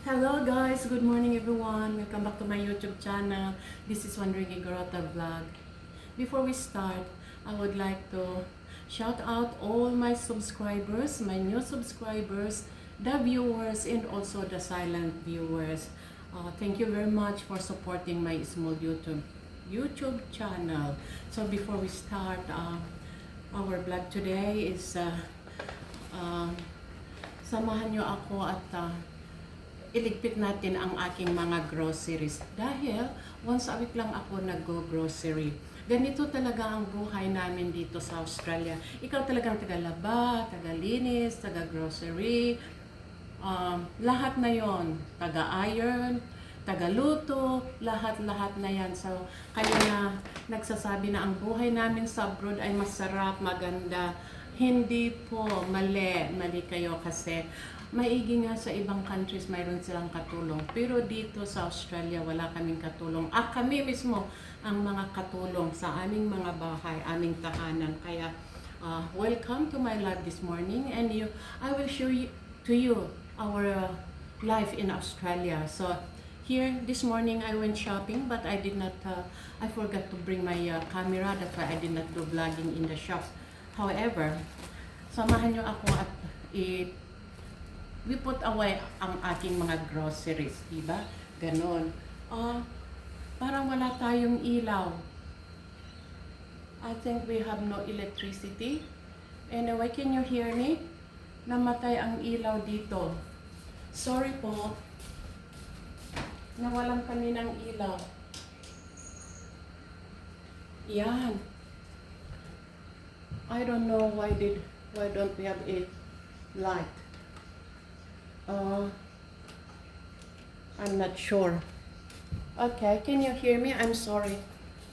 Hello guys, good morning everyone. Welcome back to my YouTube channel. This is Wandering Igorota Vlog. Before we start, I would like to shout out all my subscribers, my new subscribers, the viewers, and also the silent viewers. Thank you very much for supporting my small YouTube channel. So before we start, our vlog today is samahan nyo ako at iligpit natin ang aking mga groceries. Dahil once a week lang ako nag-grocery. Ganito talaga ang buhay namin dito sa Australia. Ikaw talagang tagalaba, tagalinis, taga-grocery, lahat na yon, taga-iron, tagaluto, lahat-lahat na yan. So, kayo na nagsasabi na ang buhay namin sa abroad ay masarap, maganda. Hindi po, mali kayo kasi maigi nga sa ibang countries mayroon silang katulong. Pero dito sa Australia wala kaming katulong. Kami mismo ang mga katulong sa aming mga bahay, aming tahanan. Kaya welcome to my life this morning and I will show you to you our life in Australia. So here this morning I went shopping but I forgot to bring my camera. That's why I did not do vlogging in the shop. However, samahan nyo ako at we put away ang aking mga groceries, diba? Ganon. Parang wala tayong ilaw. I think we have no electricity. Anyway, can you hear me? Namatay ang ilaw dito. Sorry po. Nawalan kami ng ilaw. Yan. I don't know why don't we have a light. I'm not sure. Okay, can you hear me? I'm sorry.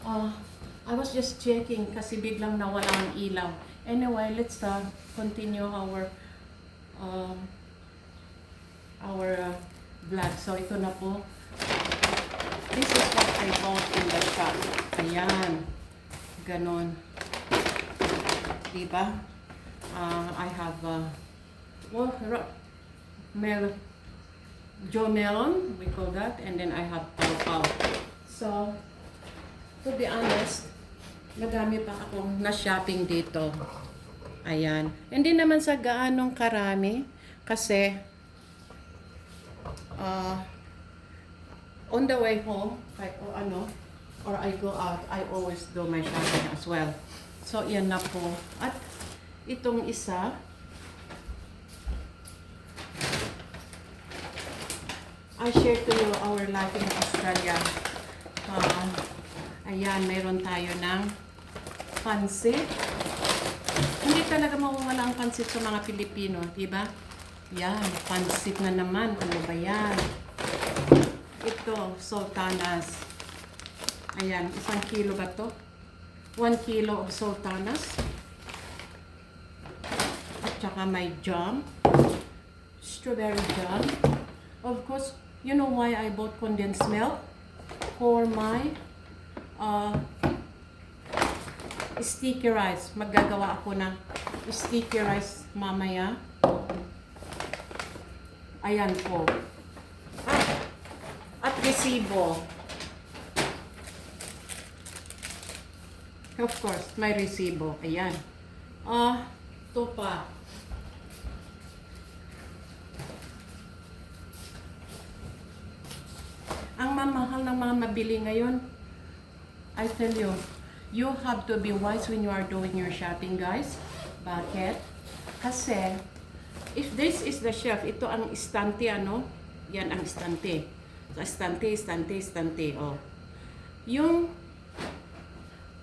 I was just checking kasi biglang nawala ang ilaw. Anyway, let's continue our vlog. So ito na po. This is what I bought in the shop. Ayan. Ganon. Diba? I have Joe Melon, we call that, and then I have Pau. So, to be honest, nagamit pa akong na-shopping dito. Ayan. Hindi naman sa gaanong karami, kasi on the way home, or I go out, I always do my shopping as well. So, yan na po. At itong isa, I share to you our life in Australia. Ayan, mayroon tayo ng pansit. Hindi talaga mawawala ang pansit sa mga Pilipino, diba? Yan, pansit na naman. Ano ba yan? Ito, sultanas. Ayan, 1 kilo ba to? 1 kilo of sultanas. At saka may jam. Strawberry jam. Of course, you know why I bought condensed milk? For my sticky rice. Maggagawa ako ng sticky rice mamaya. Ayan po. At resibo. Of course, may resibo. Ayan. Ito pa. Ang mamahal ng mga mabili ngayon, I tell you, you have to be wise when you are doing your shopping, guys. Bakit? Kasi, if this is the shelf, ito ang istante, ano? Yan ang istante. So, istante, oh. Yung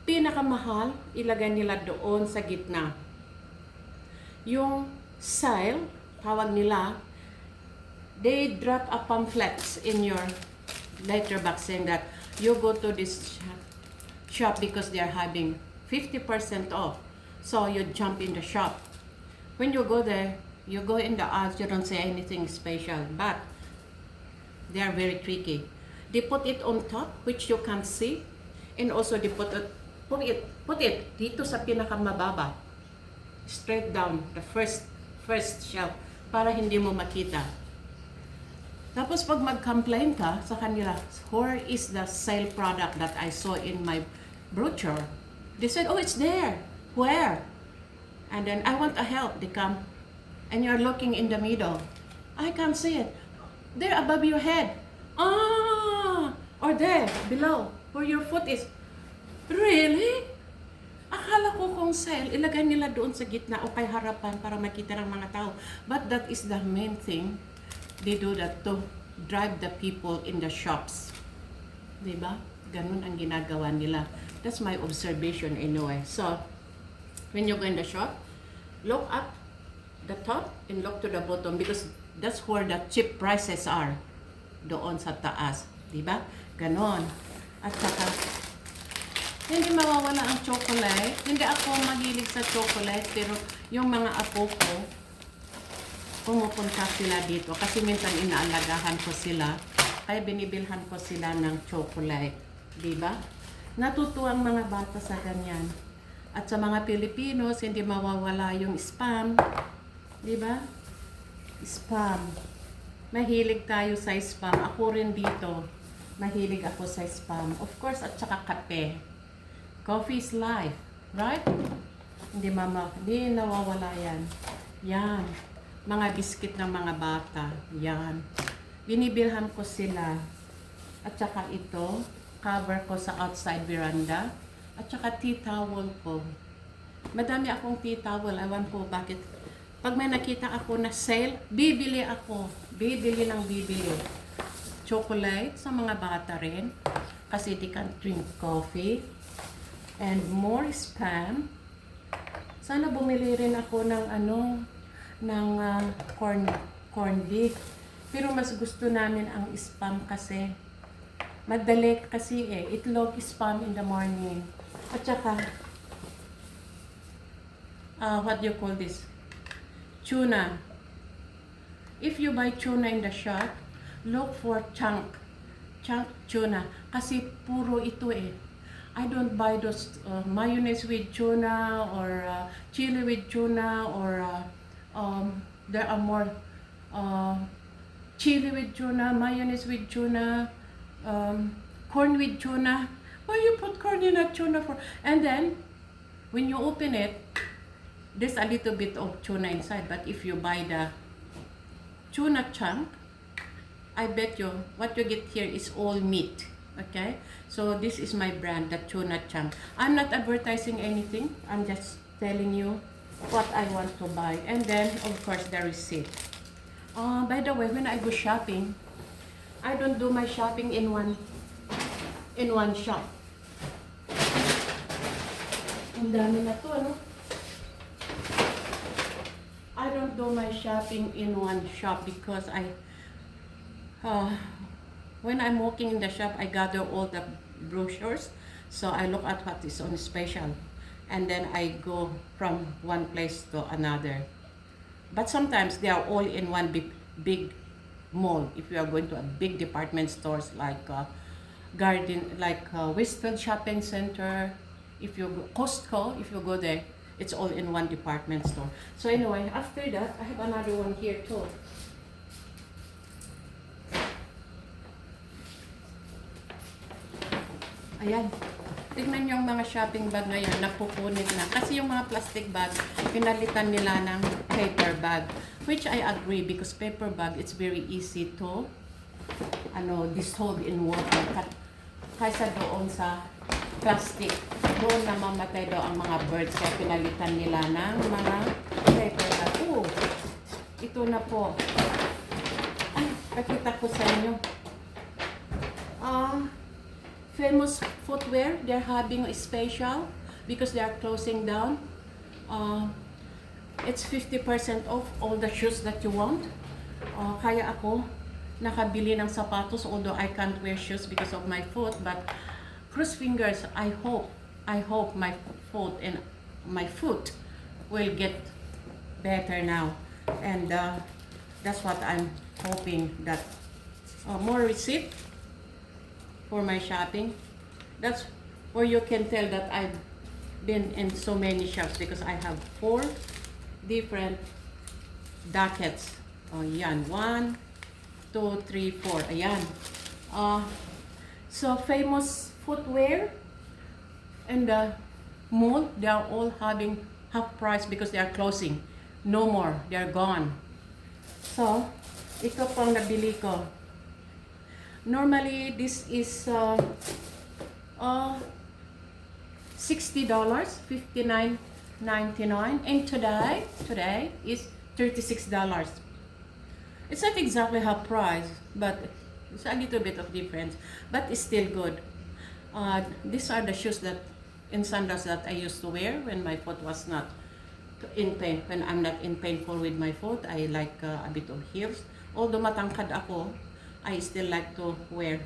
pinakamahal, ilagay nila doon sa gitna. Yung sale, tawag nila, they drop a pamphlets in your letterbox saying that you go to this shop because they are having 50% off. So you jump in the shop. When you go there, you go in the aisles, you don't say anything special, but they are very tricky. They put it on top, which you can't see, and also they put it dito sa pinakamababa, straight down the first shelf para hindi mo makita. Tapos pag mag-complain ka sa kanila, where is the sale product that I saw in my brochure? They said, oh, it's there. Where? And then I want a help. They come, and you're looking in the middle. I can't see it. There above your head. Ah! Or there, below, where your foot is. Really? Akala ko kung sale, ilagay nila doon sa gitna o kay harapan para makita ng mga tao. But that is the main thing. They do that to drive the people in the shops. Diba? Ganun ang ginagawa nila. That's my observation anyway. So, when you go in the shop, look up the top and look to the bottom because that's where the cheap prices are. Doon sa taas. Diba? Ganon. At saka, hindi mawawala ang chocolate. Hindi ako mahilig sa chocolate, pero yung mga apo ko, pumupunta sila dito kasi minsan inaalagahan ko sila. Kaya binibilhan ko sila ng chocolate. Diba? Natutuwa ang mga bata sa ganyan. At sa mga Pilipinos, hindi mawawala yung spam. Diba? Spam. Mahilig tayo sa spam. Ako rin dito. Mahilig ako sa spam. Of course, at saka kape. Coffee is life. Right? Hindi nawawala yan. Yan. Mga biscuit ng mga bata. Yan. Binibilhan ko sila. At saka ito, cover ko sa outside veranda. At saka tea towel ko. Madami akong tea towel. Ewan ko bakit. Pag may nakita ako na sale, bibili ako. Bibili ng bibili. Chocolate sa mga bata rin. Kasi they can drink coffee. And more spam. Sana bumili rin ako ng corn beef. Pero mas gusto namin ang spam kasi madali kasi itlog spam in the morning. At saka what do you call this? Tuna. If you buy tuna in the shop, look for chunk tuna kasi puro ito I don't buy those mayonnaise with tuna or chili with tuna or there are more chili with tuna, mayonnaise with tuna, corn with tuna. Why you put corn in a tuna for? And then when you open it, there's a little bit of tuna inside. But if you buy the tuna chunk, I bet you what you get here is all meat. Okay, so this is my brand, the tuna chunk. I'm not advertising anything. I'm just telling you what I want to buy, and then of course the receipt. By the way, when I go shopping, I don't do my shopping in one shop. Ang dami na to, ano? I don't do my shopping in one shop because when I'm walking in the shop, I gather all the brochures. So I look at what is on special. And then I go from one place to another. But sometimes they are all in one big mall. If you are going to a big department stores like Westfield Shopping Center, if you go Costco, if you go there, it's all in one department store. So anyway, after that, I have another one here too. Ayan. Tignan yung mga shopping bag ngayon, napupunit na. Kasi yung mga plastic bag, pinalitan nila ng paper bag. Which I agree because paper bag, it's very easy to dissolve in water. Kaysa doon sa plastic. Doon namamatay daw ang mga birds. Kaya pinalitan nila ng mga paper bag. Ito na po. Ay, pakita ko sa inyo. Famous footwear, they're having a special because they are closing down. It's 50% off all the shoes that you want. Kaya ako nakabili ng sapatos, although I can't wear shoes because of my foot, but cross fingers, I hope my foot and my foot will get better now. And that's what I'm hoping, that more receipt for my shopping. That's where you can tell that I've been in so many shops because I have 4 different dockets. Yan, 1, 2, 3, 4. Ayan. So, famous footwear and the mall, they are all having half price because they are closing. No more. They are gone. So, ito pang nabili ko. Normally, this is $60, $59.99, and today is $36. It's not exactly half price, but it's a little bit of difference, but it's still good. These are the shoes that and sandals that I used to wear when my foot was not in pain. When I'm not in painful with my foot, I like a bit of heels. Although matangkad ako, I still like to wear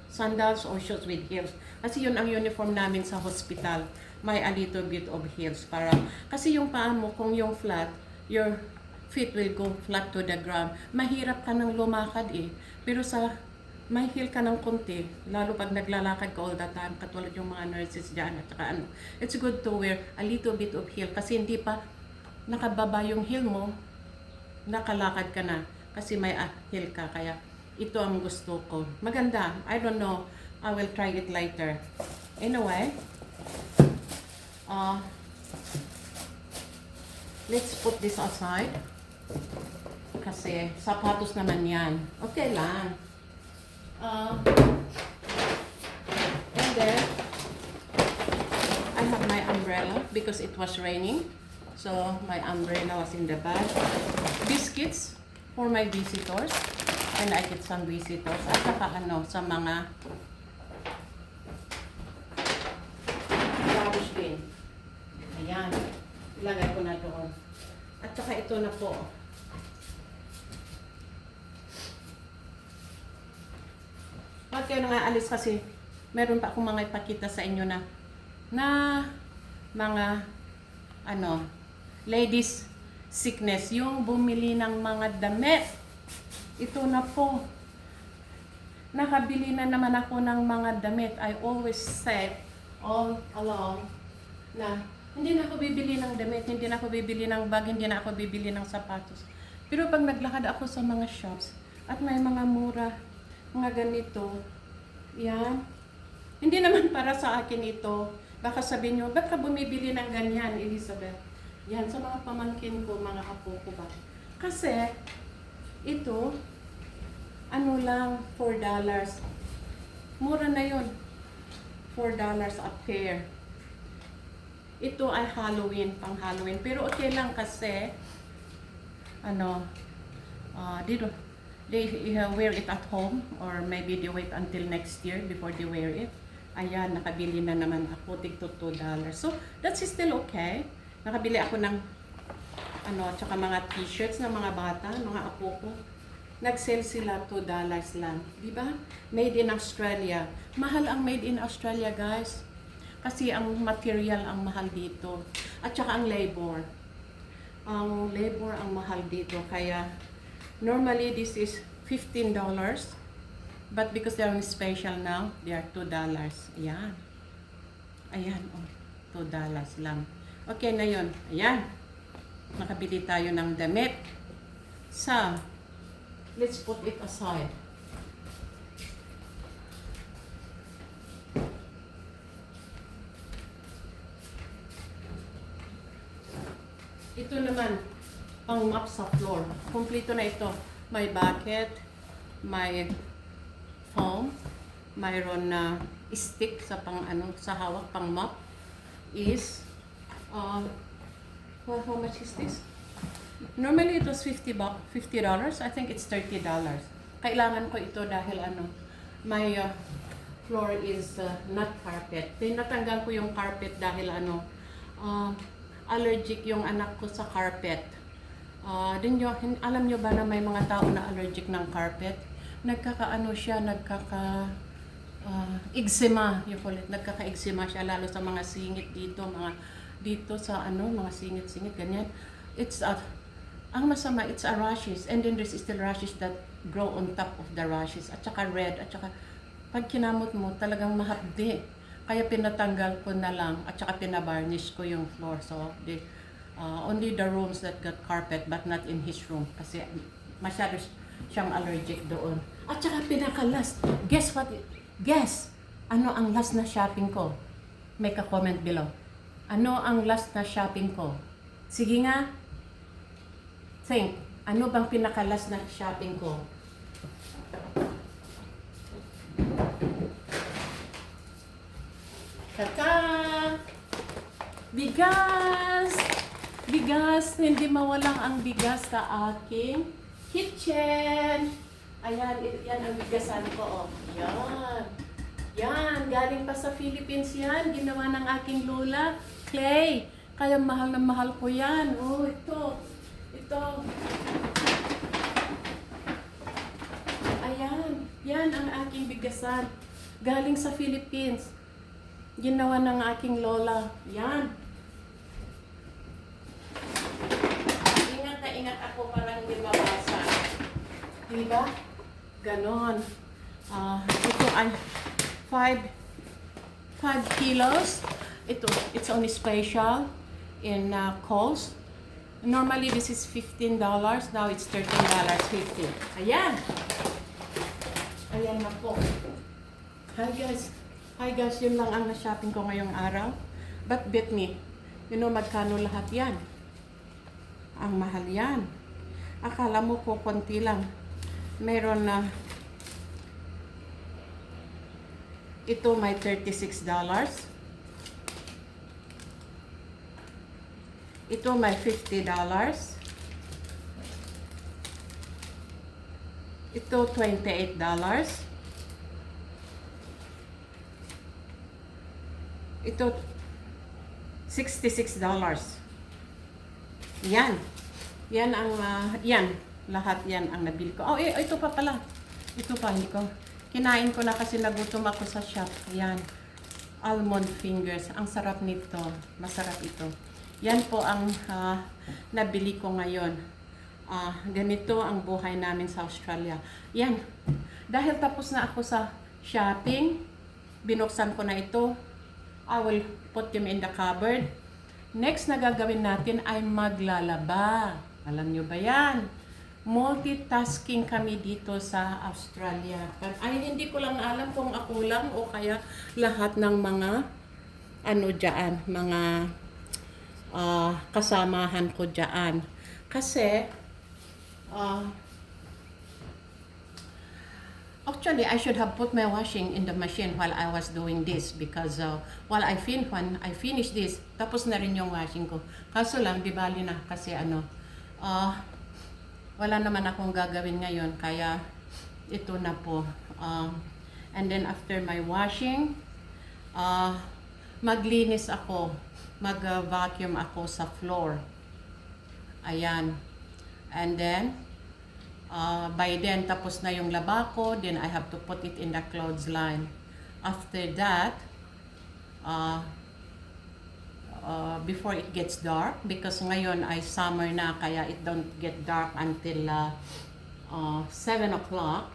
sandals or shoes with heels. Kasi yun ang uniform namin sa hospital. May a little bit of heels para kasi yung paa mo kung yung flat, your feet will go flat to the ground. Mahirap ka nang lumakad eh. Pero sa may heel ka ng konti, lalo pag naglalakad ka all the time, katulad yung mga nurses dyan at saka ano. It's good to wear a little bit of heel kasi hindi pa nakababa yung heel mo, nakalakad ka na kasi may heel ka. Kaya ito ang gusto ko. Maganda. I don't know. I will try it later. Anyway, let's put this aside. Kasi sapatos naman yan. Okay lang. And then, I have my umbrella because it was raining. So, my umbrella was in the bag. Biscuits for my visitors. And I get some visitors. At saka ano, sa mga garbage bin. Ayan. Ilagay ko na doon. At saka ito na po. Huwag kayo na nga alis kasi meron pa akong mga ipakita sa inyo na mga ano, ladies sickness. Yung bumili ng mga damit. Ito na po. Nakabili na naman ako ng mga damit. I always said all along na hindi na ako bibili ng damit, hindi na ako bibili ng bag, hindi na ako bibili ng sapatos. Pero pag naglakad ako sa mga shops at may mga mura, mga ganito, yan. Hindi naman para sa akin ito. Baka sabihin nyo, ba't ka bumibili ng ganyan, Elizabeth? Yan, sa mga pamangkin ko, mga apo ko ba? Kasi, ito, ano lang, $4. Mura na yun. $4 a pair. Ito ay Halloween, pang Halloween. Pero okay lang kasi, ano, they wear it at home or maybe they wait until next year before they wear it. Ayan, nakabili na naman ako, tigto $2. So, that's still okay. Nakabili ako ng, ano, tsaka mga t-shirts ng mga bata, mga apo ko. Nag-sale sila $2 lang. Diba? Made in Australia. Mahal ang made in Australia, guys. Kasi ang material ang mahal dito. At saka ang labor. Ang labor ang mahal dito. Kaya, normally this is $15. But because they're on special now, they are $2. Ayan. Ayan, oh. $2 lang. Okay na yun. Ayan. Nakabili tayo ng damit. So, let's put it aside. Ito naman, pang mop sa floor. Kompleto na ito. May bucket, may foam, mayroon na stick sa pang ano, sa hawak pang mop. Is, well, how much is this? Normally it was $50. I think it's $30. Kailangan ko ito dahil ano, my floor is not carpet. Tinatanggal ko yung carpet dahil ano, allergic yung anak ko sa carpet. Alam nyo ba na may mga tao na allergic ng carpet? Nagkakaano siya, eczema, yung kulit. Nagkaka-eczema siya lalo sa mga singit dito, dito sa ano, mga singit-singit ganyan. It's ang masama, it's a rashes, and then there's still rashes that grow on top of the rashes, at saka red, at saka pag kinamot mo, talagang mahapdi. Kaya pinatanggal ko na lang, at saka pinabarnish ko yung floor. So, Only the rooms that got carpet but not in his room kasi masyado siyang allergic doon. At saka pinaka-last, guess what? Guess! Ano ang last na shopping ko? Make a comment below. Ano ang last na shopping ko? Sige nga. Think. Ano bang pinaka-last na shopping ko? Tata! Bigas! Bigas! Hindi mawalang ang bigas sa aking kitchen. Ayan, yan ang bigasan ko. Oh. Yan. Yan, galing pa sa Philippines yan. Ginawa ng aking lola. Clay. Kaya mahal na mahal ko yan. Oh, ito. Ito. Ayan. Yan ang aking bigasan. Galing sa Philippines. Ginawa ng aking lola. Yan. Ingat na ingat ako para hindi mabasa. Diba? Ganon. Ito ay 5 kilos. It's only special in Kohl's. Normally this is $15. Now it's $13.50. Ayan. Ayan na po. Hi guys. Hi guys, yun lang ang na-shopping ko ngayong araw. But bet me, you know magkano lahat yan? Ang mahal yan. Akala mo po konti lang. Meron na ito may $36. Ito may $50. Ito $28. Ito $66. Yan. Yan ang yan lahat yan ang nabili ko. Oh, ito pa pala. Ito pa hindi ko. Kinain ko na kasi nagutom ako sa shop. Yan. Almond fingers. Ang sarap nito. Masarap ito. Yan po ang nabili ko ngayon. Ganito ang buhay namin sa Australia. Yan. Dahil tapos na ako sa shopping, binuksan ko na ito. I will put them in the cupboard. Next na gagawin natin ay maglalaba. Alam nyo ba yan? Multitasking kami dito sa Australia. Ay, hindi ko lang alam kung ako lang o kaya lahat ng mga ano dyan, mga kasamahan ko dyan. Kasi, actually, I should have put my washing in the machine while I was doing this because when I finish this, tapos na rin yung washing ko. Kaso lang, di bali na kasi ano, wala naman akong gagawin ngayon, kaya ito na po. And then after my washing, maglinis ako, mag-vacuum ako sa floor. Ayan. And then, by then, tapos na yung laba ko, then I have to put it in the clothesline. After that, before it gets dark, because ngayon ay summer na, kaya it don't get dark until 7 o'clock,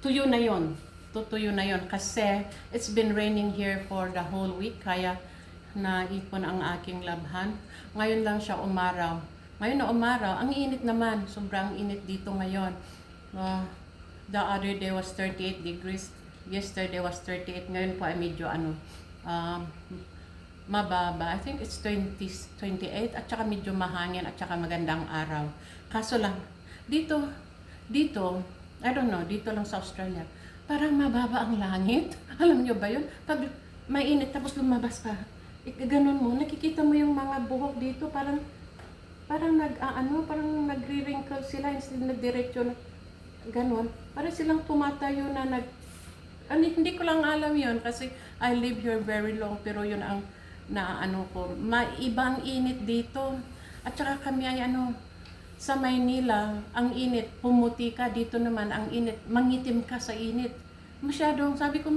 tuyo na yun. Tutuyo na yun kasi it's been raining here for the whole week, kaya naipon ang aking labhan. Ngayon lang siya umaraw. Ngayon na umaraw, ang init naman. Sobrang init dito ngayon. The other day was 38 degrees. Yesterday was 38. Ngayon po ay medyo mababa. I think it's 28 at saka medyo mahangin at saka magandang araw. Kaso lang, dito, I don't know, dito lang sa Australia, parang mababa ang langit. Alam nyo ba yun? Pag mainit tapos lumabas ka, ganun mo, nakikita mo yung mga buhok dito, parang parang nagre-wrinkle sila instead na diretso na ganun. Parang silang tumatayo na hindi ko lang alam yun kasi I live here very long, pero yun ang ko, maibang init dito. At saka kami ay sa Maynila, ang init, pumuti ka, dito naman ang init, mangitim ka sa init. Masyadong, sabi ko,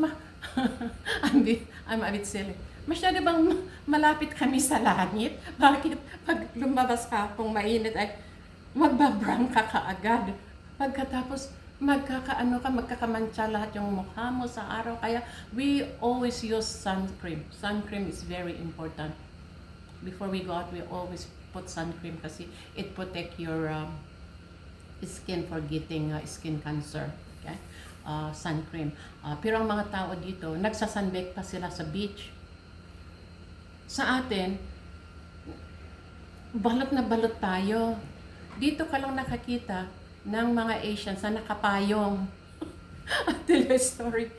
I'm a bit silly. Masyado bang malapit kami sa langit? Bakit pag lumabas ka kung mainit ay magbabrown ka kaagad? Pagkatapos magkakamantsa lahat yung mukha mo sa araw. Kaya we always use sun cream. Sun cream is very important. before we go out, we always put sun cream kasi it protect your skin for getting skin cancer. Okay? Sun cream. Pero ang mga tao dito, nagsasunbake pa sila sa beach. Sa atin, balot na balot tayo. Dito ka lang nakakita ng mga Asians na nakapayong. I'll tell you a story.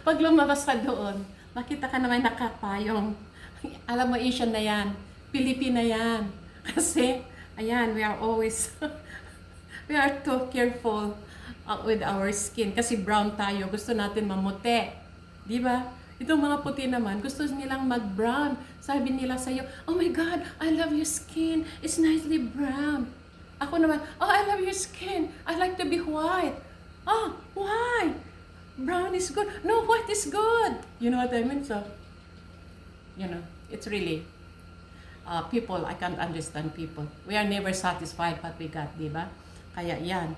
Pag lumabas ka doon, makita ka naman nakapayong. Alam mo, Asian na yan. Pilipina yan. Kasi, ayan, we are always, we are too careful with our skin. Kasi brown tayo. Gusto natin mamuti. Di ba? Itong mga puti naman, gusto nilang mag-brown. Sabi nila sa'yo, oh my God, I love your skin. It's nicely brown. Ako naman, oh, I love your skin. I like to be white. Oh, why? Brown is good. No, white is good. You know what I mean? So, you know, it's really, people, I can't understand people. We are never satisfied what we got, di ba? Kaya yan,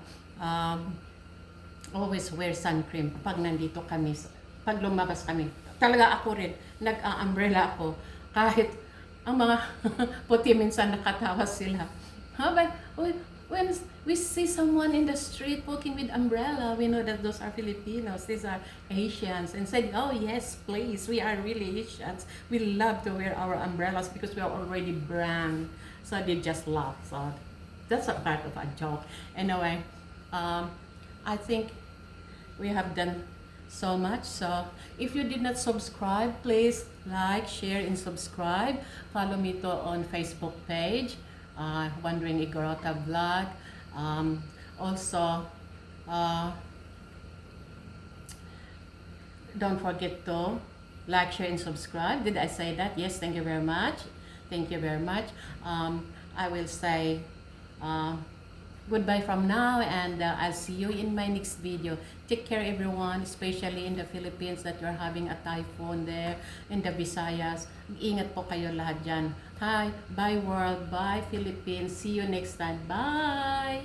always wear sun cream pag nandito kami, pag lumabas kami. Talaga ako rin, nag-umbrella ako. Kahit ang mga puti minsan nakatawa sila. But when we see someone in the street walking with umbrella, we know that those are Filipinos, these are Asians. And said, oh yes, please, we are really Asians. We love to wear our umbrellas because we are already brown. So they just laugh. So that's a part of a joke. Anyway, I think we have done so much. So if you did not subscribe, please like, share, and subscribe. Follow me to on Facebook page, Wandering Igorota Vlog. Also, don't forget to like, share, and subscribe. Did I say that? Yes, thank you very much. Thank you very much. I will say goodbye from now, and I'll see you in my next video. Take care everyone, especially in the Philippines that you're having a typhoon there, in the Visayas. Ingat po kayo lahat dyan. Hi, bye world, bye Philippines. See you next time. Bye!